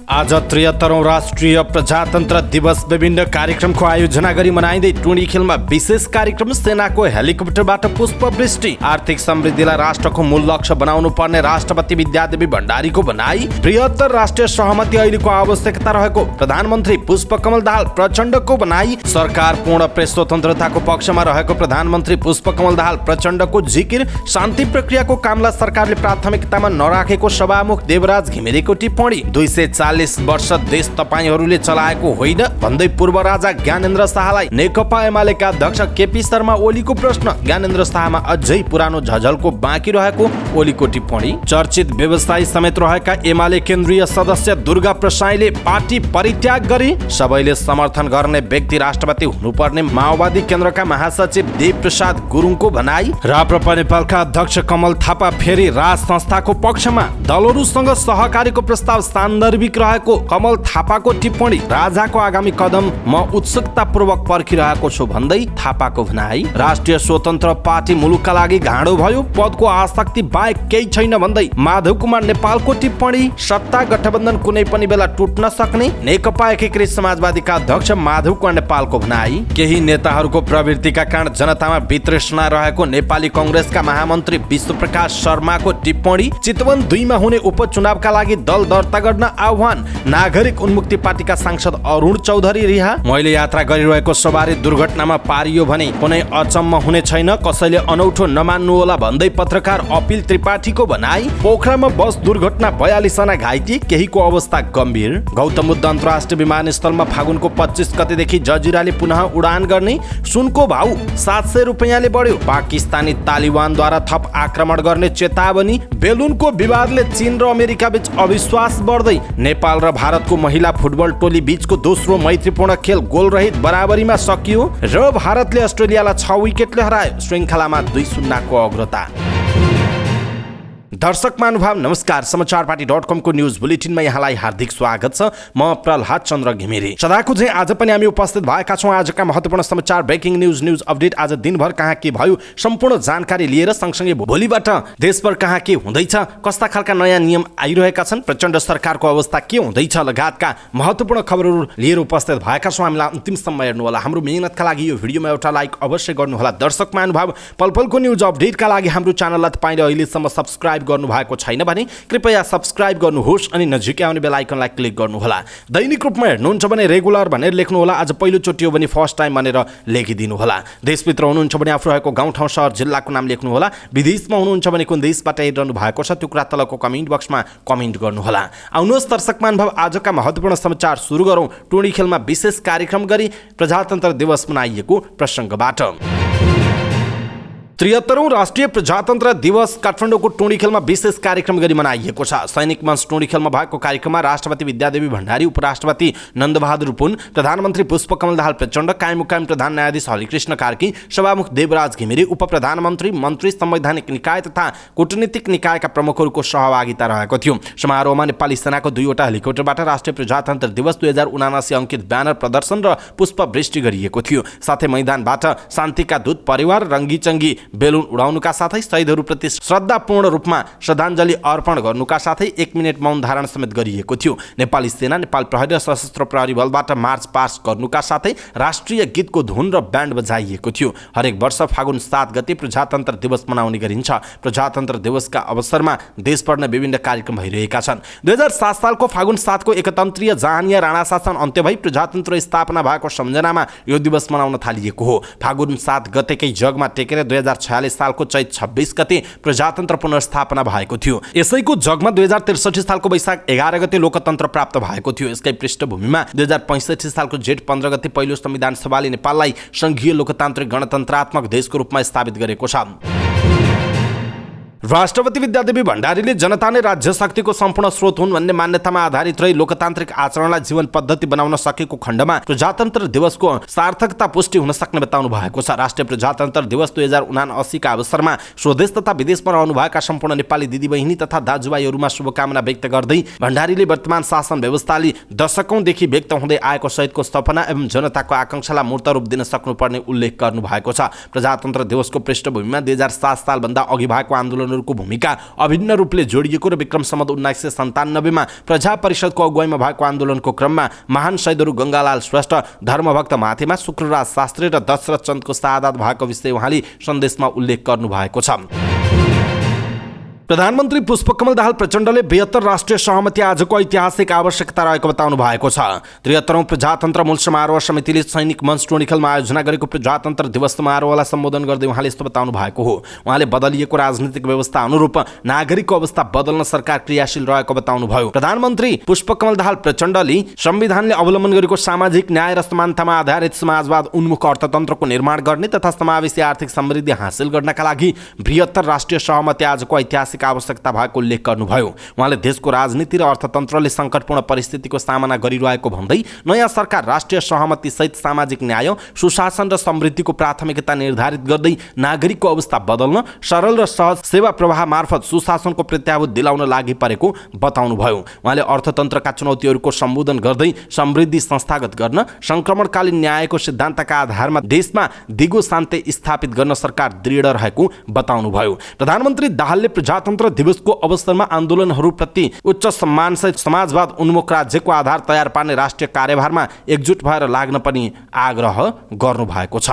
आज 73औं राष्ट्रिय प्रजातन्त्र दिवस विभिन्न कार्यक्रमको आयोजना गरी मनाइँदै टुँडिखेलमा विशेष कार्यक्रम, सेनाको हेलिकप्टरबाट पुष्पवृष्टि, आर्थिक समृद्धिलाई राष्ट्रको मूल लक्ष्य बनाउनु पर्ने राष्ट्रपति विद्यादेवी भण्डारीको भनाई, बृहत्तर राष्ट्रिय सहमति अहिलेको आवश्यकता रहेको प्रधानमन्त्री पुष्पकमल दाहाल प्रचण्डको भनाई, सरकार पूर्ण प्रेस स्वतन्त्रताको पक्षमा रहेको प्रधानमन्त्री पुष्पकमल दाहाल प्रचण्डको जिकिर, शान्ति प्रक्रियाको कामलाई सरकारले प्राथमिकतामा नराखेको सभामुख देवराज घिमिरेको टिप्पणी, 240 वर्ष देश तपाईहरूले चलाएको होइन भन्दै पूर्व राजा ज्ञानेन्द्र शाहलाई नेकपा एमालेका अध्यक्ष केपी शर्मा ओलीको प्रश्न, ज्ञानेन्द्र शाहमा अझै पुरानो झझलको बाँकी रहेको ओलीको टिप्पणी, चर्चित व्यवसायी समेत रहेका एमाले केन्द्रीय सदस्य दुर्गा प्रसाईले पार्टी परित्याग गरी, सबैले समर्थन गर्ने व्यक्ति राष्ट्रपति हुनुपर्ने माओवादी केन्द्रका महासचिव देव प्रसाद गुरुङको भनाई, राप्रपा नेपालका अध्यक्ष कमल थापा फेरि राज संस्थाको पक्षमा, दलहरूसँग सहकारीको प्रस्ताव सान्दर्भिक रहेको कमल थापाको टिप्पणी, राजाको आगामी कदम म उत्सुकतापूर्वक पर्खिरहेको छु भन्दै थापाको भनाई, राष्ट्रिय स्वतन्त्र पार्टी मुलुकका लागि घाँडो भयो, पदको आसक्ति बाहेक केही छैन भन्दै माधव कुमार नेपालको टिप्पणी, सत्ता गठबन्धन कुनै पनि बेला टुट्न सक्ने नेकपा एकीकृत समाजवादीका अध्यक्ष माधव कुमार नेपालको भनाई, केही नेताहरूको प्रवृत्तिका कारण जनतामा वितृष्णा रहेको नेपाली कङ्ग्रेसका महामन्त्री विश्वप्रकाश शर्माको टिप्पणी, चितवन 2 मा हुने उपचुनावका लागि दल दर्ता गर्न आह्वान, नागरिक उन्मुक्ति पार्टीका सांसद अरुण चौधरी रिहा, मैले यात्रा गरिरहेको सवारी दुर्घटनामा पारियो भने कुनै अचम्म हुने छैन, कसैले अनौठो नमान्नु होला भन्दै पत्रकार अपिल त्रिपाठीको भनाई, पोखरामा बस दुर्घटना 42 जना घाइते, केहीको अवस्था गम्भीर, गौतम बुद्ध अन्तर्राष्ट्रिय विमानस्थलमा फागुनको 25 गतेदेखि जजिराले पुनः उडान गर्ने, सुनको भाउ 700 रुपैयाँले बढ्यो, पाकिस्तानी तालिबानद्वारा थप आक्रमण गर्ने चेतावनी, बेलुनको विवादले चीन र अमेरिका बीच अविश्वास बढ्दै, नेपाल र भारतको महिला फुटबल टोली बीचको दोस्रो मैत्रीपूर्ण खेल गोलरहित बराबरीमा सकियो र भारतले अस्ट्रेलियालाई 6 विकेटले हरायो, श्रृङ्खलामा 2-0 को अग्रता। दर्शक महानुभाव नमस्कार, समाचारपाटी.com को न्यूज बुलेटिनमा यहाँलाई हार्दिक स्वागत छ। म प्रहलाद चन्द्र घिमिरे। सदाको चाहिँ आज पनि हामी उपस्थित भएका छौँ आजका महत्त्वपूर्ण समाचार, ब्रेकिङ न्यूज अपडेट, आज दिनभर कहाँ के भयो सम्पूर्ण जानकारी लिएर, सँगसँगै भोलिबाट देशभर कहाँ के हुँदैछ, कस्ता खालका नयाँ नियम आइरहेका छन्, प्रचण्ड सरकारको अवस्था के हुँदैछ लगायतका महत्त्वपूर्ण खबरहरू लिएर उपस्थित भएका छौँ। हामीलाई अन्तिमसम्म हेर्नुहोला, हाम्रो मेहनतका लागि यो भिडियोमा एउटा लाइक अवश्य गर्नुहोला। दर्शक महानुभाव, पलपलको न्युज अपडेटका लागि हाम्रो च्यानललाई तपाईँले अहिलेसम्म सब्स्क्राइब गर्नु भएको छैन भने कृपया सब्स्क्राइब गर्नुहोस् अनि नजिकै आउने बेल आइकनलाई क्लिक गर्नुहोला। दैनिक रूपमा हेर्नुहुन्छ भने रेगुलर भनेर लेख्नुहोला, आज पहिलो चोटि हो भने फर्स्ट टाइम भनेर लेखिदिनुहोला। देशभित्र हुनुहुन्छ भने आफ्नो रहेको गाउँ ठाउँ सहर जिल्लाको नाम लेख्नुहोला। विदेशमा हुनुहुन्छ भने कुन देशबाट हेरिरहनु भएको छ त्यो कुरा तलको कमेन्ट बक्समा कमेन्ट गर्नुहोला। आउनुहोस् दर्शक महानुभाव, आजका महत्त्वपूर्ण समाचार सुरु गरौँ टुँडिखेलमा विशेष कार्यक्रम गरी प्रजातन्त्र दिवस मनाइएको प्रसङ्गबाट। 73औं राष्ट्रिय प्रजातन्त्र दिवस काठमाडौँको टुँडिखेलमा विशेष कार्यक्रम गरी मनाइएको छ। सैनिक मञ्च टुँडिखेलमा भएको कार्यक्रममा राष्ट्रपति विद्यादेवी भण्डारी, उपराष्ट्रपति नन्दबहादुर पुन, प्रधानमन्त्री पुष्पकमल दाहाल प्रचण्ड, कायम मुकायम प्रधान न्यायाधीश हरिकृष्ण कार्की, सभामुख देवराज घिमिरे, उपप्रधानमन्त्री, मन्त्री, संवैधानिक निकाय तथा कूटनीतिक निकायका प्रमुखहरूको सहभागिता रहेको थियो। समारोहमा नेपाली सेनाको 2वटा हेलिकप्टरबाट राष्ट्रिय प्रजातन्त्र दिवस 2079 अङ्कित ब्यानर प्रदर्शन र पुष्पवृष्टि गरिएको थियो। साथै मैदानबाट शान्तिका दूत परिवार रङ्गीचङ्गी बेलुन उडाउनुका साथै शहीदहरूप्रति श्रद्धापूर्ण रूपमा श्रद्धाञ्जली अर्पण गर्नुका साथै 1 मिनेट मौन धारण समेत गरिएको थियो। नेपाली सेना, नेपाल प्रहरी र सशस्त्र प्रहरी बलबाट मार्च पास गर्नुका साथै राष्ट्रिय गीतको धुन र ब्यान्ड बजाइएको थियो। हरेक वर्ष फागुन 7 गते प्रजातन्त्र दिवस मनाउने गरिन्छ। प्रजातन्त्र दिवसका अवसरमा देशभर नै विभिन्न कार्यक्रम भइरहेका छन्। 2007 सालको फागुन 7 को एकतन्त्रीय जहानिया राणा शासन अन्त्य भई प्रजातन्त्र स्थापना भएको सम्झनामा यो दिवस मनाउन थालिएको हो। फागुन 7 गतेकै जगमा टेकेर 2046 सालको चैत 26 गते प्रजातन्त्र पुनर्स्थापना भएको थियो। यसैको जगमा 2063 सालको वैशाख 11 गते लोकतन्त्र प्राप्त भएको थियो। यसकै पृष्ठभूमिमा 2065 सालको जेठ 15 गते पहिलो संविधान सभाले नेपाललाई संघीय लोकतान्त्रिक गणतन्त्रात्मक देशको रूपमा स्थापित गरेको छ। राष्ट्रपति विद्यादेवी भण्डारीले जनता नै राज्य शक्तिको सम्पूर्ण स्रोत हुन् भन्ने मान्यतामा आधारित रही लोकतान्त्रिक आचरणलाई जीवन पद्धति बनाउन सकेको खण्डमा प्रजातन्त्र दिवसको सार्थकता पुष्टि हुन सक्ने बताउनु भएको छ। राष्ट्रिय प्रजातन्त्र दिवस 2079 का अवसरमा स्वदेश तथा विदेशमा रहनुभएका सम्पूर्ण नेपाली दिदीबहिनी तथा दाजुभाइहरूमा शुभकामना व्यक्त गर्दै भण्डारीले वर्तमान शासन व्यवस्थाले दशकौंदेखि व्यक्त हुँदै आएको सहितको सपना एवं जनताको आकांक्षालाई मूर्त रूप दिन सक्नुपर्ने उल्लेख गर्नु भएको छ। प्रजातन्त्र दिवसको पृष्ठभूमिमा 2007 सालभन्दा अघि भएको आन्दोलन आन्दोलनहरूको भूमिका अभिन्न रूपले जोडिएको र विक्रम सम्वत 1997 मा प्रजा परिषदको अगुवाईमा भएको आन्दोलनको क्रममा महान शहीदहरू गंगालाल श्रेष्ठ, धर्मभक्त माथेमा शुक्रराज शास्त्री र दशरथ चन्दको शहादत भएको विषय उहाँले सन्देशमा उल्लेख गर्नु भएको छ। प्रधानमन्त्री पुष्पकमल दाहाल प्रचण्डले 72 राष्ट्रिय सहमति आजको ऐतिहासिक आवश्यकता रहेको बताउनु भएको छ। 73औं प्रजातन्त्र मूल समारोह समितिले सैनिक मञ्च टोलीखेलमा आयोजना गरेको प्रजातन्त्र दिवस समारोहलाई सम्बोधन गर्दै उहाँले यस्तो बताउनु भएको हो। उहाँले बदलिएको राजनीतिक व्यवस्था अनुरूप नागरिकको अवस्था बदल्न सरकार क्रियाशील रहेको बताउनुभयो। प्रधानमन्त्री पुष्पकमल दाहाल प्रचण्डले संविधानले अवलम्बन गरेको सामाजिक न्याय र समानतामा आधारित समाजवाद उन्मुख अर्थतन्त्रको निर्माण गर्ने तथा समावेशी आर्थिक समृद्धि हासिल गर्नका लागि 72 राष्ट्रिय सहमति आजको ऐतिहासिक आवश्यकता भएको उल्लेख गर्नुभयो। उहाँले देशको राजनीति र अर्थतन्त्रले सङ्कटपूर्ण परिस्थितिको सामना गरिरहेको भन्दै नयाँ सरकार राष्ट्रिय सहमति सहित सामाजिक न्याय, सुशासन र समृद्धिको प्राथमिकता निर्धारित गर्दै नागरिकको अवस्था बदल्न सरल र सहज सेवा प्रवाह मार्फत सुशासनको प्रत्याभूत दिलाउन लागि परेको बताउनुभयो। उहाँले अर्थतन्त्रका चुनौतीहरूको सम्बोधन गर्दै समृद्धि संस्थागत गर्न, संक्रमणकालीन न्यायको सिद्धान्तका आधारमा देशमा दिगो शान्ति स्थापित गर्न सरकार दृढ रहेको बताउनुभयो। प्रधानमन्त्री दाहालले प्रजातन्त्र दिवसको अवसरमा आन्दोलनहरूप्रति उच्च सम्मानसहित समाजवाद उन्मुख राज्यको आधार तयार पार्ने राष्ट्रिय कार्यभारमा एकजुट भएर लाग्न पनि आग्रह गर्नुभएको छ।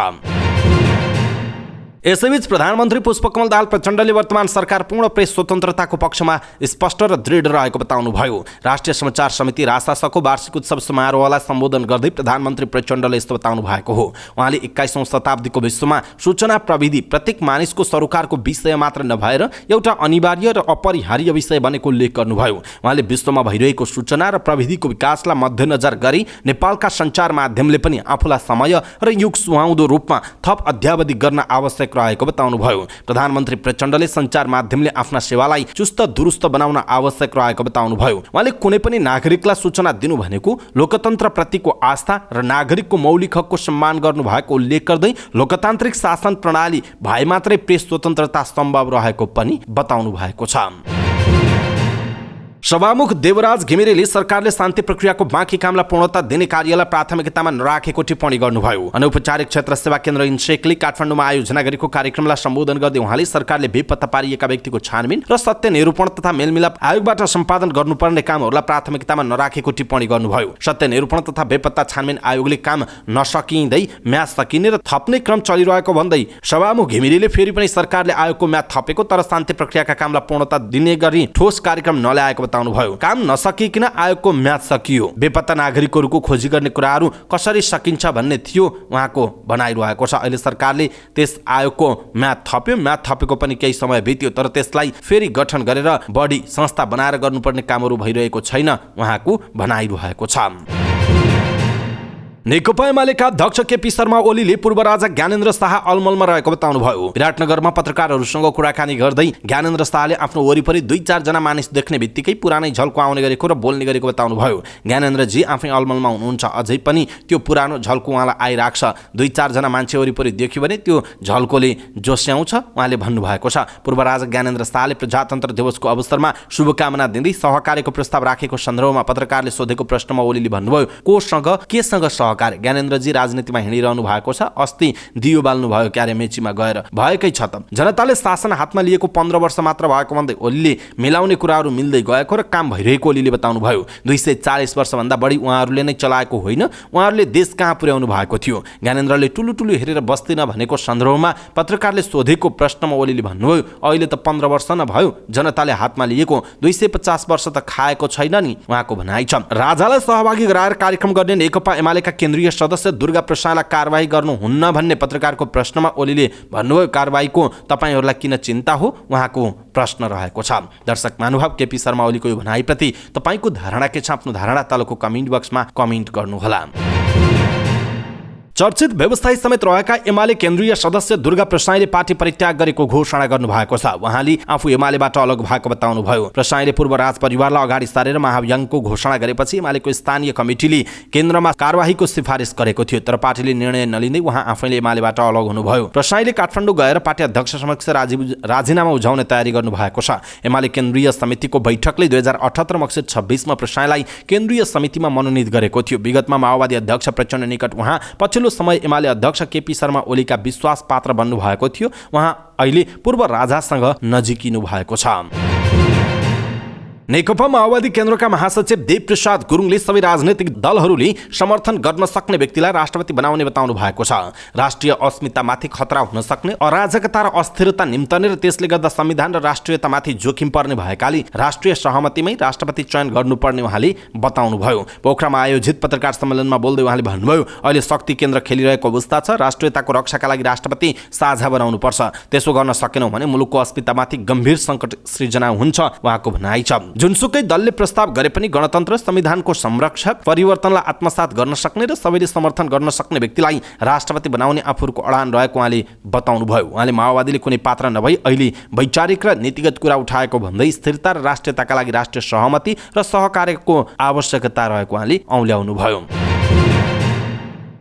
यसैबीच प्रधानमन्त्री पुष्पकमल दाहाल प्रचण्डले वर्तमान सरकार पूर्ण प्रेस स्वतन्त्रताको पक्षमा स्पष्ट र दृढ रहेको बताउनुभयो। राष्ट्रिय समाचार समिति रासासको वार्षिक उत्सव समारोहलाई सम्बोधन गर्दै प्रधानमन्त्री प्रचण्डले यस्तो बताउनु भएको हो। उहाँले 21औं शताब्दीको विश्वमा सूचना प्रविधि प्रत्येक मानिसको सरोकारको विषय मात्र नभएर एउटा अनिवार्य र अपरिहार्य विषय बनेको उल्लेख गर्नुभयो। उहाँले विश्वमा भइरहेको सूचना र प्रविधिको विकासलाई मध्यनजर गरी नेपालका सञ्चार माध्यमले पनि आफूलाई समय र युग सुहाउँदो रूपमा थप अध्यावधि गर्न आवश्यक रहेको बताउनुभयो। प्रधानमन्त्री प्रचण्डले सञ्चार माध्यमले आफ्ना सेवालाई चुस्त दुरुस्त बनाउन आवश्यक रहेको बताउनुभयो। उहाँले कुनै पनि नागरिकलाई सूचना दिनु भनेको लोकतन्त्र प्रतिको आस्था र नागरिकको मौलिक हकको सम्मान गर्नु भएको उल्लेख गर्दै लोकतान्त्रिक शासन प्रणाली भए मात्रै प्रेस स्वतन्त्रता सम्भव रहेको पनि बताउनु भएको छ। सभामुख देवराज घिमिरेले सरकारले शान्ति प्रक्रियाको बाँकी कामलाई पूर्णता दिने कार्यलाई प्राथमिकतामा नराखेको टिप्पणी गर्नुभयो। अनौपचारिक क्षेत्र सेवा केन्द्र इन्सेकले काठमाडौँमा आयोजना गरेको कार्यक्रमलाई सम्बोधन गर्दै उहाँले सरकारले बेपत्ता पारिएका व्यक्तिको छानबिन र सत्य निरूपण तथा मेलमिलाप आयोगबाट सम्पादन गर्नुपर्ने कामहरूलाई प्राथमिकतामा नराखेको टिप्पणी गर्नुभयो। सत्य निरूपण तथा बेपत्ता छानबिन आयोगले काम नसकिँदै म्याद सकिने र थप्ने क्रम चलिरहेको भन्दै सभामुख घिमिरेले फेरि पनि सरकारले आयोगको म्याद थपेको तर शान्ति प्रक्रियाका कामलाई पूर्णता दिने गरी ठोस कार्यक्रम नल्याएको बताउनुभयो। काम नसकिकन आयोगको म्याद सकियो। बेपत्ता नागरिकहरूको खोजी गर्ने कुराहरू कसरी सकिन्छ भन्ने थियो उहाँको भनाइरहेको छ। अहिले सरकारले त्यस आयोगको म्याद थप्यो। म्याद थपेको पनि केही समय बित्यो तर त्यसलाई फेरि गठन गरेर बढी संस्था बनाएर गर्नुपर्ने कामहरू भइरहेको छैन उहाँको भनाइरहेको छ। नेकपा एमालेका अध्यक्ष केपी शर्मा ओलीले पूर्व राजा ज्ञानेन्द्र शाह अलमलमा रहेको बताउनुभयो। विराटनगरमा पत्रकारहरूसँग कुराकानी गर्दै ज्ञानेन्द्र शाहले आफ्नो वरिपरि 2-4 जना मानिस देख्ने बित्तिकै पुरानै झल्को आउने गरेको र बोल्ने गरेको बताउनुभयो। ज्ञानेन्द्रजी आफै अलमलमा हुनुहुन्छ, अझै पनि त्यो पुरानो झल्को उहाँलाई आइराख्छ। 2-4 जना मान्छे वरिपरि देख्यो भने त्यो झल्कोले जोस्याउँछ उहाँले भन्नुभएको छ। पूर्व राजा ज्ञानेन्द्र शाहले प्रजातन्त्र दिवसको अवसरमा शुभकामना दिँदै सहकार्यको प्रस्ताव राखेको सन्दर्भमा पत्रकारले सोधेको प्रश्नमा ओलीले भन्नुभयो, केसँग ज्ञानेन्द्रजी राजनीतिमा हिँडिरहनु भएको छ। अस्ति दियो बाल्नु भयो क्यारे मेचीमा गएर, भएकै छ त। जनताले शासन हातमा लिएको 15 वर्ष मात्र भएको भन्दै ओलीले मिलाउने कुराहरू मिल्दै गएको र काम भइरहेको ओलीले बताउनुभयो। 240 वर्षभन्दा बढी उहाँहरूले नै चलाएको होइन, उहाँहरूले देश कहाँ पुर्याउनु भएको थियो। ज्ञानेन्द्रले टुलु हेरेर बस्दिन भनेको सन्दर्भमा पत्रकारले सोधेको प्रश्नमा ओलीले भन्नुभयो, अहिले त 15 वर्ष न भयो, जनताले हातमा लिएको 250 वर्ष त खाएको छैन नि उहाँको भनाइ छ। राजालाई सहभागी गराएर कार्यक्रम गर्ने नेकपा एमालेका केन्द्रीय सदस्य दुर्गा प्रसादलाई कारबाही गर्नुहुन्न भन्ने पत्रकारको प्रश्नमा ओलीले भन्नुभयो, कारबाहीको तपाईहरूलाई किन चिन्ता हो उहाँको प्रश्न रहेको छ। दर्शक महानुभाव, केपी शर्मा ओलीको यो भनाइप्रति तपाईँको धारणा के छ? आफ्नो धारणा तलको कमेन्ट बक्समा कमेन्ट गर्नुहोला। चर्चित व्यवसायी समेत रहेका एमाले केन्द्रीय सदस्य दुर्गा प्रसाईले पार्टी परित्याग गरेको घोषणा गर्नुभएको छ। उहाँले आफू एमालेबाट अलग भएको बताउनुभयो। प्रसाईले पूर्व राज परिवारलाई अगाडि सारेर महाअभियानको घोषणा गरेपछि एमालेको स्थानीय कमिटीले केन्द्रमा कारबाहीको सिफारिस गरेको थियो, तर पार्टीले निर्णय नलिँदै उहाँ आफैले एमालेबाट अलग हुनुभयो। प्रसाईले काठमाडौँ गएर पार्टी अध्यक्ष समक्ष राजीनामा उठाउने तयारी गर्नुभएको छ। एमाले केन्द्रीय समितिको बैठकले 2078 मक्सिर 26 मा प्रसाईलाई केन्द्रीय समितिमा मनोनित गरेको थियो। विगतमा माओवादी अध्यक्ष प्रचण्ड निकट उहाँ पछिल्लो पछिल्लो समय एमाले अध्यक्ष केपी शर्मा ओलीका विश्वास पात्र बन्नु भएको थियो। उहाँ अहिले पूर्व राजासँग नजिकिनु भएको छ। नेकपा माओवादी केन्द्रका महासचिव देवप्रसाद गुरुङले सबै राजनैतिक दलहरूले समर्थन गर्न सक्ने व्यक्तिलाई राष्ट्रपति बनाउने बताउनु भएको छ। राष्ट्रिय अस्मितामाथि खतरा हुन सक्ने अराजकता र अस्थिरता निम्तने र त्यसले गर्दा संविधान र राष्ट्रियतामाथि जोखिम पर्ने भएकाले राष्ट्रिय सहमतिमै राष्ट्रपति चयन गर्नुपर्ने उहाँले बताउनुभयो। पोखरामा आयोजित पत्रकार सम्मेलनमा बोल्दै उहाँले भन्नुभयो, अहिले शक्ति केन्द्र खेलिरहेको अवस्था छ। राष्ट्रियताको रक्षाका लागि राष्ट्रपति साझा बनाउनुपर्छ। त्यसो गर्न सकेनौँ भने मुलुकको अस्मितामाथि गम्भीर सङ्कट सृजना हुन्छ उहाँको भनाइ छ। जुनसुकै दलले प्रस्ताव गरे पनि गणतन्त्र संविधानको संरक्षक परिवर्तनलाई आत्मसात गर्न सक्ने र सबैले समर्थन गर्न सक्ने व्यक्तिलाई राष्ट्रपति बनाउने आफूहरूको अडान रहेको उहाँले बताउनुभयो। उहाँले माओवादीले कुनै पात्र नभई अहिले वैचारिक र नीतिगत कुरा उठाएको भन्दै स्थिरता र राष्ट्रियताका लागि राष्ट्रिय सहमति र सहकार्यको आवश्यकता रहेको उहाँले औल्याउनुभयो।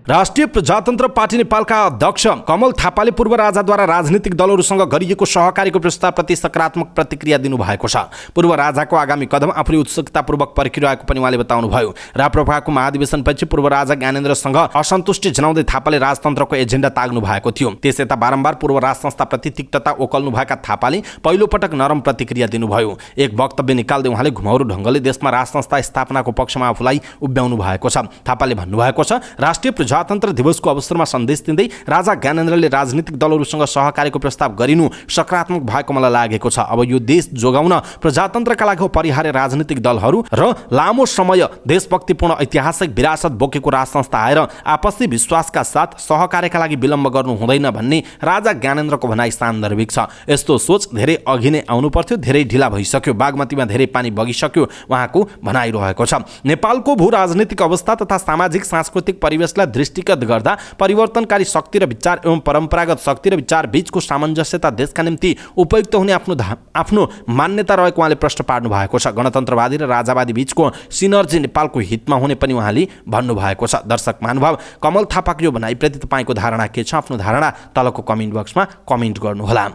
राष्ट्रिय प्रजातन्त्र पार्टी नेपालका अध्यक्ष कमल थापाले पूर्व राजाद्वारा राजनीतिक दलहरूसँग गरिएको सहकारीको प्रस्तावप्रति सकारात्मक प्रतिक्रिया दिनुभएको छ। पूर्व राजाको आगामी कदम आफूले उत्सुकतापूर्वक पर्खिरहेको पनि उहाँले बताउनुभयो। राप्रपाको महाधिवेशनपछि पूर्व राजा ज्ञानेन्द्रसँग असन्तुष्टि जनाउँदै थापाले राजतन्त्रको एजेन्डा ताग्नु भएको थियो। त्यसयता बारम्बार पूर्व राज संस्थाप्रति तिक्तता ओकल्नुभएका थापाले पहिलोपटक नरम प्रतिक्रिया दिनुभयो। एक वक्तव्य निकाल्दै उहाँले घुमाउरो ढङ्गले देशमा राज संस्था स्थापनाको पक्षमा आफूलाई उभ्याउनु भएको छ। थापाले भन्नुभएको छ, राष्ट्रिय प्रजातन्त्र दिवसको अवसरमा सन्देश दिँदै राजा ज्ञानेन्द्रले राजनीतिक दलहरूसँग सहकारीको प्रस्ताव गरिनु सकारात्मक भएको मलाई लागेको छ। अब यो देश जोगाउन प्रजातन्त्रका लागि परिहार्य राजनीतिक दलहरू र लामो समय देशभक्तिपूर्ण ऐतिहासिक विरासत बोकेको राज संस्था आएर आपसी विश्वासका साथ सहकार्यका लागि विलम्ब गर्नु हुँदैन भन्ने राजा ज्ञानेन्द्रको भनाइ सान्दर्भिक छ। यस्तो सोच धेरै अघि नै आउनु पर्थ्यो, धेरै ढिला भइसक्यो। बागमतीमा धेरै पानी बगिसक्यो उहाँको भनाइरहेको छ। नेपालको भू राजनीतिक अवस्था तथा सामाजिक सांस्कृतिक परिवेशलाई दृष्टिगत गर्दा परिवर्तनकारी शक्ति र विचार एवं परम्परागत शक्ति र विचार बीचको सामञ्जस्यता देशका निम्ति उपयुक्त हुने आफ्नो मान्यता रहेको उहाँले प्रश्न पार्नु भएको छ। गणतन्त्रवादी र राजावादी बीचको सिनर्जी नेपालको हितमा हुने पनि उहाँले भन्नुभएको छ। दर्शक महानुभाव, कमल थापाको यो भनाइप्रति तपाईँको धारणा के छ? आफ्नो धारणा तलको कमेन्ट बक्समा कमेन्ट गर्नुहोला।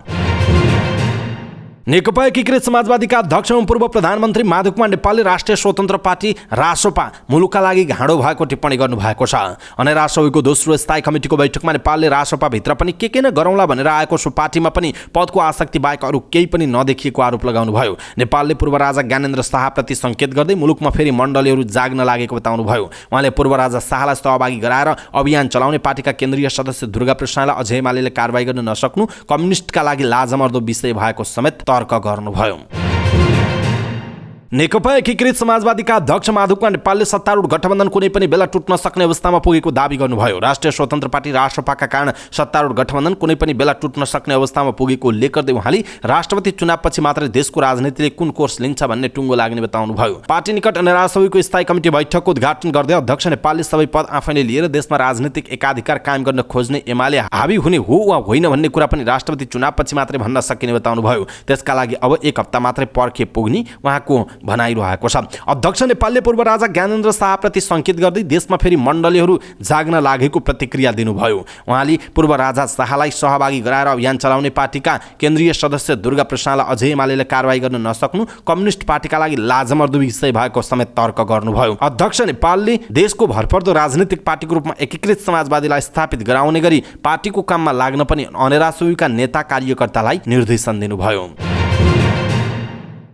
नेकपा एकीकृत समाजवादीका अध्यक्ष एवं पूर्व प्रधानमन्त्री माधवकुमार नेपालले राष्ट्रिय स्वतन्त्र पार्टी रासोपा मुलुकका लागि घाँडो भएको टिप्पणी गर्नुभएको छ। अनेरासोको दोस्रो स्थायी कमिटीको बैठकमा नेपालले रासोपाभित्र पनि के न गरौँला भनेर आएको सो पार्टीमा पनि पदको आसक्ति बाहेक अरू केही पनि नदेखिएको आरोप लगाउनुभयो। नेपालले पूर्व राजा ज्ञानेन्द्र शाहप्रति सङ्केत गर्दै मुलुकमा फेरि मण्डलीहरू जाग्न लागेको बताउनुभयो। उहाँले पूर्व राजा शाहलाई सहभागी गराएर अभियान चलाउने पार्टीका केन्द्रीय सदस्य दुर्गा प्रसादलाई अझै एमालेले कारबाही गर्न नसक्नु कम्युनिस्टका लागि लाजमर्दो विषय भएको समेत तर्क गर्नुभयो। नेकपा एकीकृत समाजवादीका अध्यक्ष माधवकुमार नेपालले सत्तारूढ गठबन्धन कुनै पनि बेला टुट्न सक्ने अवस्थामा पुगेको दावी गर्नुभयो। राष्ट्रिय स्वतन्त्र पार्टी रासोपाका कारण सत्तारूढ गठबन्धन कुनै पनि बेला टुट्न सक्ने अवस्थामा पुगेको उल्लेख गर्दै उहाँले राष्ट्रपति चुनावपछि मात्रै देशको राजनीतिले कुन कोर्स लिन्छ भन्ने टुङ्गो लाग्ने बताउनुभयो। पार्टी निकट अनेरासोको स्थायी कमिटी बैठकको उद्घाटन गर्दै अध्यक्ष नेपालले सबै पद आफैले लिएर देशमा राजनीतिक एकाधिकार कायम गर्न खोज्ने एमाले हावी हुने हो वा होइन भन्ने कुरा पनि राष्ट्रपति चुनावपछि मात्रै भन्न सकिने बताउनुभयो। त्यसका लागि अब एक हप्ता मात्रै पर्खे पुग्ने उहाँको भनाइरहेको छ। अध्यक्ष नेपालले पूर्व राजा ज्ञानेन्द्र शाहप्रति सङ्केत गर्दै देशमा फेरि मण्डलीहरू जाग्न लागेको प्रतिक्रिया दिनुभयो। उहाँले पूर्व राजा शाहलाई सहभागी गराएर अभियान चलाउने पार्टीका केन्द्रीय सदस्य दुर्गा प्रसादलाई अझै एमालेले कारबाही गर्न नसक्नु कम्युनिस्ट पार्टीका लागि लाजमर्दो विषय भएको समेत तर्क गर्नुभयो। अध्यक्ष नेपालले देशको भरपर्दो राजनीतिक पार्टीको रूपमा एकीकृत समाजवादीलाई स्थापित गराउने गरी पार्टीको काममा लाग्न पनि अनेरासोका नेता कार्यकर्तालाई निर्देशन दिनुभयो।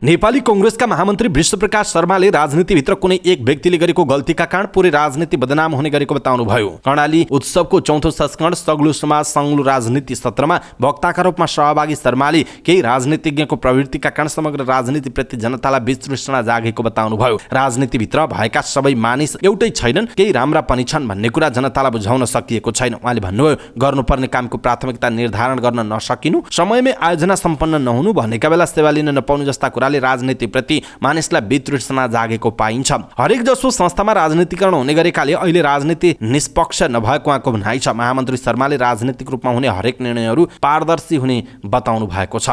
नेपाली कांग्रेसका महामन्त्री विश्वप्रकाश शर्माले राजनीतिभित्र कुनै एक व्यक्तिले गरेको गल्तीका कारण पुरै राजनीति बदनाम हुने गरेको बताउनुभयो। कर्णाली उत्सवको चौथो संस्करण सग्लो समाज सङ्लो राजनीति सत्रमा वक्ताका रूपमा सहभागी शर्माले केही राजनीतिज्ञको प्रवृत्तिका कारण समग्र राजनीतिप्रति जनतालाई वितृष्णा जागेको बताउनुभयो। राजनीतिभित्र भएका सबै मानिस एउटै छैनन्, केही राम्रा पनि छन् भन्ने कुरा जनतालाई बुझाउन सकिएको छैन। उहाँले भन्नुभयो, गर्नुपर्ने कामको प्राथमिकता निर्धारण गर्न नसकिनु, समयमै आयोजना सम्पन्न नहुनु, भनेका बेला सेवा लिन नपाउनु जस्ता कुरा राजनीतिप्रति मानिसलाई वितृष्णा जागेको पाइन्छ। हरेक जसो संस्थामा राजनीतिकरण हुने गरेकाले अहिले राजनीति निष्पक्ष नभएको उहाँको भनाइ छ। महामन्त्री शर्माले राजनीतिक रूपमा हुने हरेक निर्णयहरू पारदर्शी हुने बताउनु भएको छ।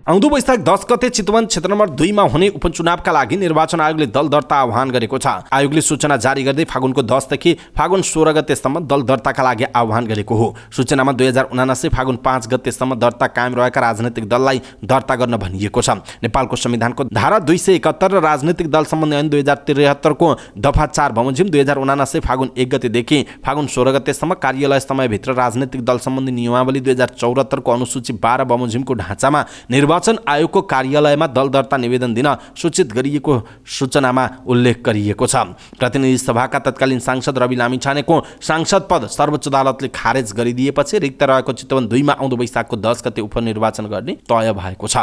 आउँदो वैशाख 10 गते चितवन क्षेत्र नम्बर 2 मा हुने उपचुनावका लागि निर्वाचन आयोगले दल दर्ता आह्वान गरेको छ। आयोगले सूचना जारी गर्दै फागुनको 10 देखि फागुन 16 गतेसम्म दल दर्ताका लागि आह्वान गरेको हो। सूचनामा 2079 फागुन 5 गतेसम्म दर्ता कायम रहेका राजनैतिक दललाई दर्ता गर्न भनिएको छ। नेपालको संविधानको धारा 271 र राजनैतिक दल सम्बन्धी ऐन 2073 को दफा 4 बमोजिम 2079 फागुन 1 गतेदेखि फागुन 16 गतेसम्म कार्यालय समयभित्र राजनैतिक दल सम्बन्धी नियमावली 2074 को अनुसूची 12 बमोजिमको ढाँचामा निर्वाचन आयोगको कार्यालयमा दल दर्ता निवेदन दिन सूचित गरिएको सूचनामा उल्लेख गरिएको छ। प्रतिनिधि सभाका तत्कालीन सांसद रवि लामिछानेको सांसद पद सर्वोच्च अदालतले खारेज गरिदिएपछि रिक्त रहेको चितवन 2 मा आउँदो वैशाखको 10 गते उपनिर्वाचन गर्ने तय भएको छ।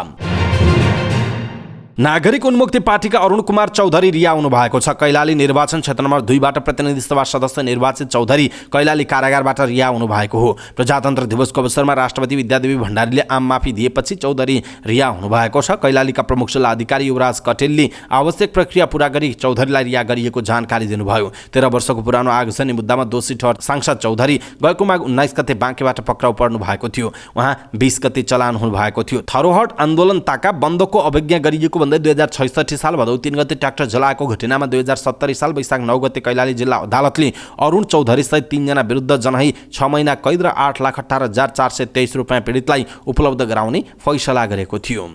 नागरिक उन्मुक्ति पार्टीका अरुण कुमार चौधरी रिहा हुनु भएको छ। कैलाली निर्वाचन क्षेत्र नम्बर 2 बाट प्रतिनिधि सभा सदस्य निर्वाचित चौधरी कैलाली कारागारबाट रिहा हुनु भएको हो। प्रजातन्त्र दिवसको अवसरमा राष्ट्रपति विद्यादेवी भण्डारीले आम माफी दिएपछि चौधरी रिहा हुनु भएको छ। कैलालीका प्रमुख जिल्ला अधिकारी युवराज कटेलले आवश्यक प्रक्रिया पूरा गरी चौधरीलाई रिहा गरिएको जानकारी दिनुभयो। 13 वर्षको पुरानो आगजनी मुद्दामा दोषी ठहर सांसद चौधरी गएको माघ 19 गते बाँकेबाट पक्राउ पर्नु भएको थियो। उहाँ 20 गते चलान हुनु भएको थियो। थरोहट आन्दोलन ताका बन्दको अवज्ञा गरिएको भन्दै 2066 साल भदौ 3 गते ट्र्याक्टर जलाएको घटनामा 2070 साल वैशाख 9 गते कैलाली जिल्ला अदालतले अरुण चौधरी सहित 3 जना विरुद्ध जनही 6 महिना कैद र 8,18,423 रुपैयाँ पीडितलाई उपलब्ध गराउने फैसला गरेको थियो।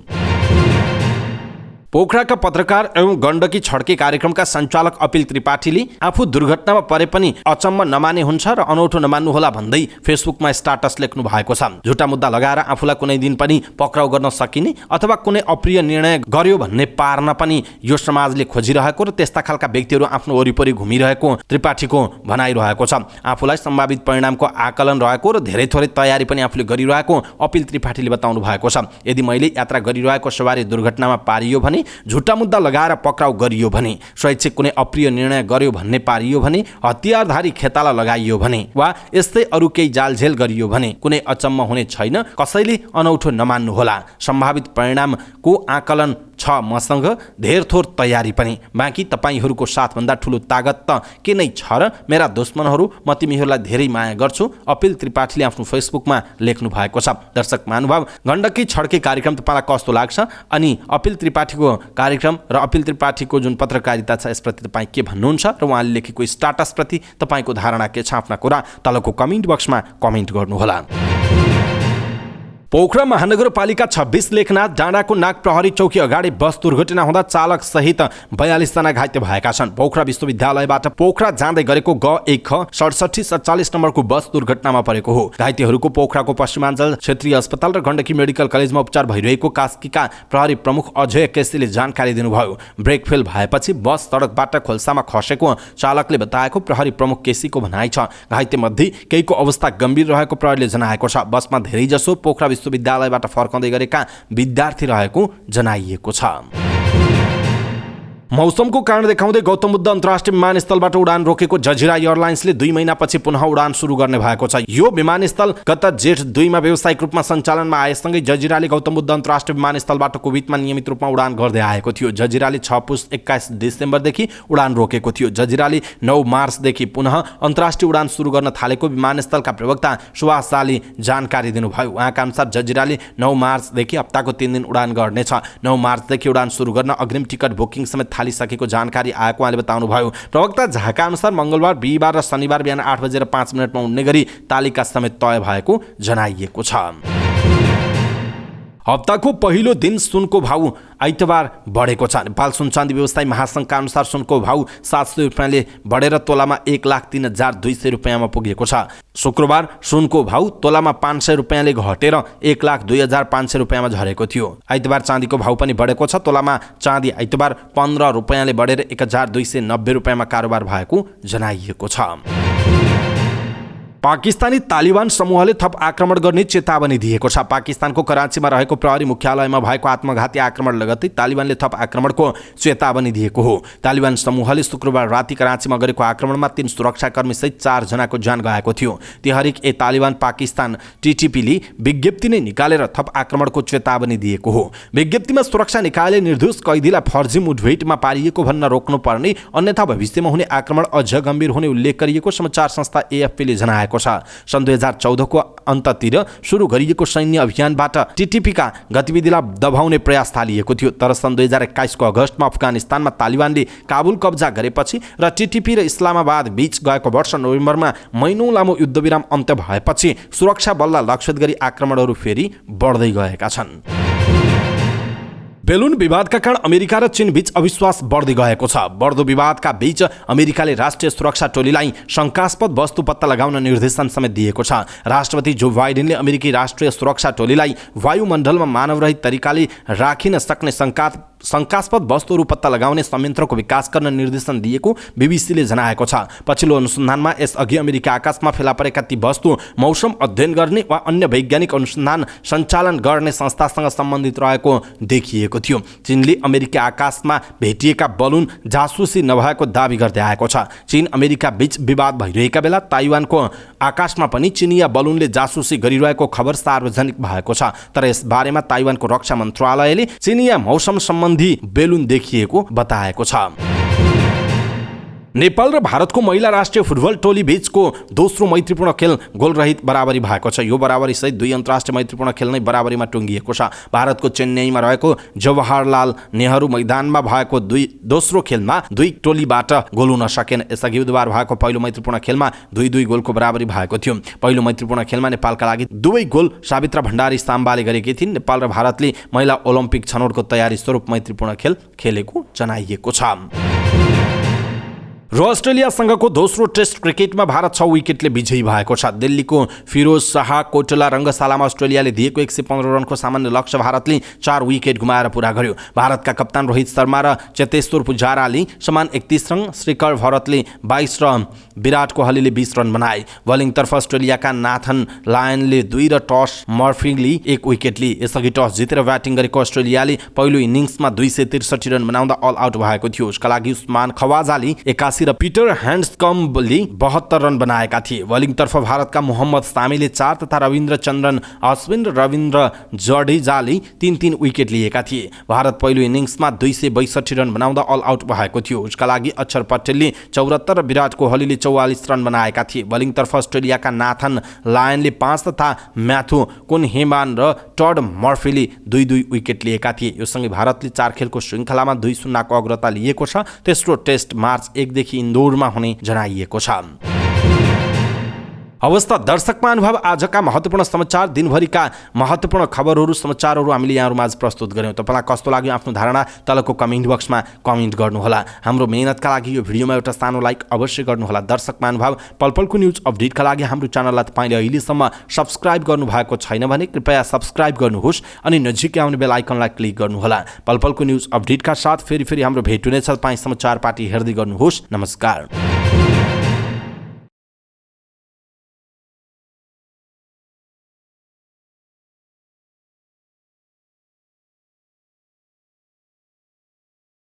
पोखराका पत्रकार एवं गण्डकी छड्के कार्यक्रमका सञ्चालक अपिल त्रिपाठीले आफू दुर्घटनामा परे पनि अचम्म नमाने हुन्छ र अनौठो नमान्नुहोला भन्दै फेसबुकमा स्टाटस लेख्नु भएको छ। झुटा मुद्दा लगाएर आफूलाई कुनै दिन पनि पक्राउ गर्न सकिने अथवा कुनै अप्रिय निर्णय गर्यो भन्ने पार्न पनि यो समाजले खोजिरहेको र त्यस्ता खालका व्यक्तिहरू आफ्नो वरिपरि घुमिरहेको त्रिपाठीको भनाइरहेको छ। आफूलाई सम्भावित परिणामको आकलन रहेको र धेरै थोरै तयारी पनि आफूले गरिरहेको अपिल त्रिपाठीले बताउनु भएको छ। यदि मैले यात्रा गरिरहेको सवारी दुर्घटनामा पारियो भने, झुटा मुद्दा लगाएर पक्राउ गरियो भने, स्वैच्छिक कुनै अप्रिय निर्णय गर्यो भन्ने पारियो भने, हतियारधारी खेताला लगाइयो भने वा यस्तै अरू केही जालझेल गरियो भने कुनै अचम्म हुने छैन। कसैले अनौठो नमान्नुहोला। सम्भावित परिणामको आकलन छ मसँग, धेर थोर तयारी पनि। बाँकी तपाईहरूको साथभन्दा ठुलो तागत त के नै छ र? मेरा दुश्मनहरू, म तिमीहरूलाई धेरै माया गर्छु, अपिल त्रिपाठीले आफ्नो फेसबुकमा लेख्नु भएको छ। दर्शक महानुभाव, गण्डकी छड्के कार्यक्रम तपाईँलाई कस्तो लाग्छ अनि अपिल त्रिपाठीको कार्यक्रम र अपिल त्रिपाठीको जुन पत्रकारिता छ यसप्रति तपाईँ के भन्नुहुन्छ र उहाँले लेखेको स्टाटसप्रति तपाईँको धारणा के छ? आफ्ना कुरा तलको कमेन्ट बक्समा कमेन्ट गर्नुहोला। पोखरा महानगरपालिका 26 लेखनाथ डाँडाको नाग प्रहरी चौकी अगाडि बस दुर्घटना हुँदा चालक सहित 42 जना घाइते भएका छन्। पोखरा विश्वविद्यालयबाट पोखरा जाँदै गरेको G1 ख 6747 नम्बरको बस दुर्घटनामा परेको हो। घाइतेहरूको पोखराको पश्चिमाञ्चल क्षेत्रीय अस्पताल र गण्डकी मेडिकल कलेजमा उपचार भइरहेको कास्कीका प्रहरी प्रमुख अजय केसीले जानकारी दिनुभयो। ब्रेक फेल भएपछि बस सडकबाट खोल्सामा खसेको चालकले बताएको प्रहरी प्रमुख केसीको भनाइ छ। घाइते मध्ये केहीको अवस्था गम्भीर रहेको प्रहरीले जनाएको छ। बसमा धेरैजसो पोखरा विश्वविद्यालयबाट फर्काउँदै गरेका विद्यार्थी रहेको जनाइएको छ। मौसमको कारण देखाउँदै गौतम बुद्ध अन्तर्राष्ट्रिय विमानस्थलबाट उडान रोकेको जजिरा एयरलाइन्सले 2 महिनापछि पुनः उडान सुरु गर्ने भएको छ। यो विमानस्थल गत जेठ 2 मा व्यावसायिक रूपमा सञ्चालनमा आएसँगै जजिराले गौतम बुद्ध अन्तर्राष्ट्रिय विमानस्थलबाट कुवेतमा नियमित रूपमा उडान गर्दै आएको थियो। जजिराले 6 पुस 21 डिसेम्बरदेखि उडान रोकेको थियो। जजिराले 9 मार्चदेखि पुनः अन्तर्राष्ट्रिय उडान सुरु गर्न थालेको विमानस्थलका प्रवक्ता सुभाष शाहले जानकारी दिनुभयो। उहाँका अनुसार जजिराले 9 मार्चदेखि हप्ताको 3 दिन उडान गर्नेछ। 9 मार्चदेखि उडान सुरु गर्न अग्रिम टिकट बुकिङ समेत थालिसकेको जानकारी आएको उहाँले बताउनुभयो। प्रवक्ता झाका अनुसार मंगलबार, बिहीबार र शनिबार बिहान 8:05 उड्ने गरी तालिका समेत तय भएको जनाइएको छ। हप्ताको पहिलो दिन सुनको भाउ आइतबार बढेको छ। नेपाल सुनचाँदी व्यवसायी महासङ्घका अनुसार सुनको भाउ 700 रुपियाँले बढेर तोलामा 1,03,200 रुपियाँमा पुगेको छ। शुक्रबार सुनको भाउ तोलामा 500 रुपियाँले घटेर 1,02,500 रुपियाँमा झरेको थियो। आइतबार चाँदीको भाउ पनि बढेको छ। तोलामा चाँदी आइतबार 15 रुपियाँले बढेर 1,290 रुपियाँमा कारोबार भएको जनाइएको छ। पाकिस्तानी तालिबान समूहले थप आक्रमण गर्ने चेतावनी दिएको छ। पाकिस्तानको कराँचीमा रहेको प्रहरी मुख्यालयमा भएको आत्मघाती आक्रमण लगत्तै तालिबानले थप आक्रमणको चेतावनी दिएको हो। तालिबान समूहले शुक्रबार राति कराँचीमा गरेको आक्रमणमा 3 सुरक्षाकर्मी सहित 4 जनाको ज्यान गएको थियो। तहरिक ए तालिबान पाकिस्तान TTPले विज्ञप्ति नै निकालेर थप आक्रमणको चेतावनी दिएको हो। विज्ञप्तिमा सुरक्षा निकायले निर्दोष कैदीलाई फर्जी मुठभेडमा पारिएको भन्न रोक्नुपर्ने, अन्यथा भविष्यमा हुने आक्रमण अझ गम्भीर हुने उल्लेख गरिएको समाचार संस्था AFPले जनाएको भएको छ। सन् 2014 को अन्ततिर सुरु गरिएको सैन्य अभियानबाट टिटिपीका गतिविधिलाई दबाउने प्रयास थालिएको थियो। तर सन् 2021 को अगस्तमा अफगानिस्तानमा तालिबानले काबुल कब्जा गरेपछि र टिटिपी र इस्लामाबाद बीच गएको वर्ष नोभेम्बरमा महिनौं लामो युद्धविराम अन्त्य भएपछि सुरक्षा बललाई लक्षित गरी आक्रमणहरू फेरि बढ्दै गएका छन्। बेलुन विवादका कारण अमेरिका र चीन बीच अविश्वास बढ्दै गएको छ। बढ्दो विवादका बीच अमेरिकाले राष्ट्रिय सुरक्षा टोलीलाई शंकास्पद वस्तु पत्ता लगाउन निर्देशन समेत दिएको छ। राष्ट्रपति जो बाइडेनले अमेरिकी राष्ट्रिय सुरक्षा टोलीलाई वायुमण्डलमा मानवरहित तरिकाले राखिन सक्ने शंकास्पद वस्तुहरू पत्ता लगाउने संयन्त्रको विकास गर्न निर्देशन दिएको बीबीसीले जनाएको छ। पछिल्लो अनुसन्धानमा यसअघि अमेरिकी आकाशमा फेला परेका ती वस्तु मौसम अध्ययन गर्ने वा अन्य वैज्ञानिक अनुसन्धान सञ्चालन गर्ने संस्थासँग सम्बन्धित रहेको देखिएको थियो। चीनले अमेरिकी आकाशमा भेटिएका बलुन जासुसी नभएको दावी गर्दै आएको छ। चीन अमेरिका बीच विवाद भइरहेका बेला ताइवानको आकाशमा पनि चिनिया बलुनले जासुसी गरिरहेको खबर सार्वजनिक भएको छ। तर यस बारेमा ताइवानको रक्षा मन्त्रालयले चिनिया मौसम सम्बन्धी बेलुन देखिएको बताएको छ। नेपाल र भारतको महिला राष्ट्रिय फुटबल टोली बीचको दोस्रो मैत्रीपूर्ण खेल गोलरहित बराबरी भएको छ। यो बराबरी सहित 2 अन्तर्राष्ट्रिय मैत्रीपूर्ण खेल नै बराबरीमा टुङ्गिएको छ। भारतको चेन्नईमा रहेको जवाहरलाल नेहरू मैदानमा भएको दोस्रो खेलमा 2 टोलीबाट गोल हुन सकेन। यसअघि बुधबार भएको पहिलो मैत्रीपूर्ण खेलमा 2-2 गोलको बराबरी भएको थियो। पहिलो मैत्रीपूर्ण खेलमा नेपालका लागि 2 गोल सावित्रा भण्डारी साम्बाले गरेकी थिइन्। नेपाल र भारतले महिला ओलम्पिक छनौटको तयारी स्वरूप मैत्रीपूर्ण खेल खेलेको जनाइएको छ। र अस्ट्रेलियासँगको दोस्रो टेस्ट क्रिकेटमा भारत 6 विकेटले विजयी भएको छ। दिल्लीको फिरोज शाह कोटला रङ्गशालामा अस्ट्रेलियाले दिएको 115 रनको सामान्य लक्ष्य भारतले 4 विकेट गुमाएर पूरा गर्यो। भारतका कप्तान रोहित शर्मा र चेतेश्वर पुजाराले समान 31 रन, श्रीकर भरतले 22 र विराट कोहलीले 20 रन बनाए। बलिङतर्फ अस्ट्रेलियाका नाथन लायनले 2 र टस मर्फीले 1 विकेट लिए। यसअघि टस जितेर ब्याटिङ गरेको अस्ट्रेलियाले पहिलो इनिङ्समा 263 रन बनाउँदा अल आउट भएको थियो। उसका लागि उस्मान खवाजाले 81 र पिटर ह्यान्ड्सकम्बले 72 रन बनाएका थिए। बलिङतर्फ भारतका मोहम्मद सामीले 4 तथा रविन्द्रचन्द्रन अश्विन र रविन्द्र जडेजाले 3-3 विकेट लिएका थिए। भारत पहिलो इनिङ्समा 262 रन बनाउँदा अल आउट भएको थियो। उसका लागि अक्षर पटेलले 74 र विराट कोहलीले 44 रन बनाएका थिए। बलिङतर्फ अस्ट्रेलियाका नाथन लायनले 5 तथा म्याथ्यू कुनहेमान र टड मर्फीले 2-2 विकेट लिएका थिए। यो सँगै भारतले 4 खेलको श्रृङ्खलामा 2-0 को अग्रता लिएको छ। तेस्रो टेस्ट मार्च 1 देखि इन्दोरमा हुने जनाइएको छ। अवस्था दर्शक महानुभाव, आजका महत्त्वपूर्ण समाचार, दिनभरिका महत्त्वपूर्ण खबरहरू, समाचारहरू हामीले यहाँहरूमाझ प्रस्तुत गर्यौँ। तपाईँलाई कस्तो लाग्यो आफ्नो धारणा तलको कमेन्ट बक्समा कमेन्ट गर्नुहोला। हाम्रो मेहनतका लागि यो भिडियोमा एउटा सानो लाइक अवश्य गर्नुहोला। दर्शक महानुभाव, पलपलको न्युज अपडेटका लागि हाम्रो च्यानललाई तपाईँले अहिलेसम्म सब्स्क्राइब गर्नुभएको छैन भने कृपया सब्स्क्राइब गर्नुहोस् अनि नजिकै आउने बेल आइकनलाई क्लिक गर्नुहोला। पलपलको न्युज अपडेटका साथ फेरि हाम्रो भेट हुनेछ। तपाईँ समाचार पार्टी हेर्दै गर्नुहोस्। नमस्कार।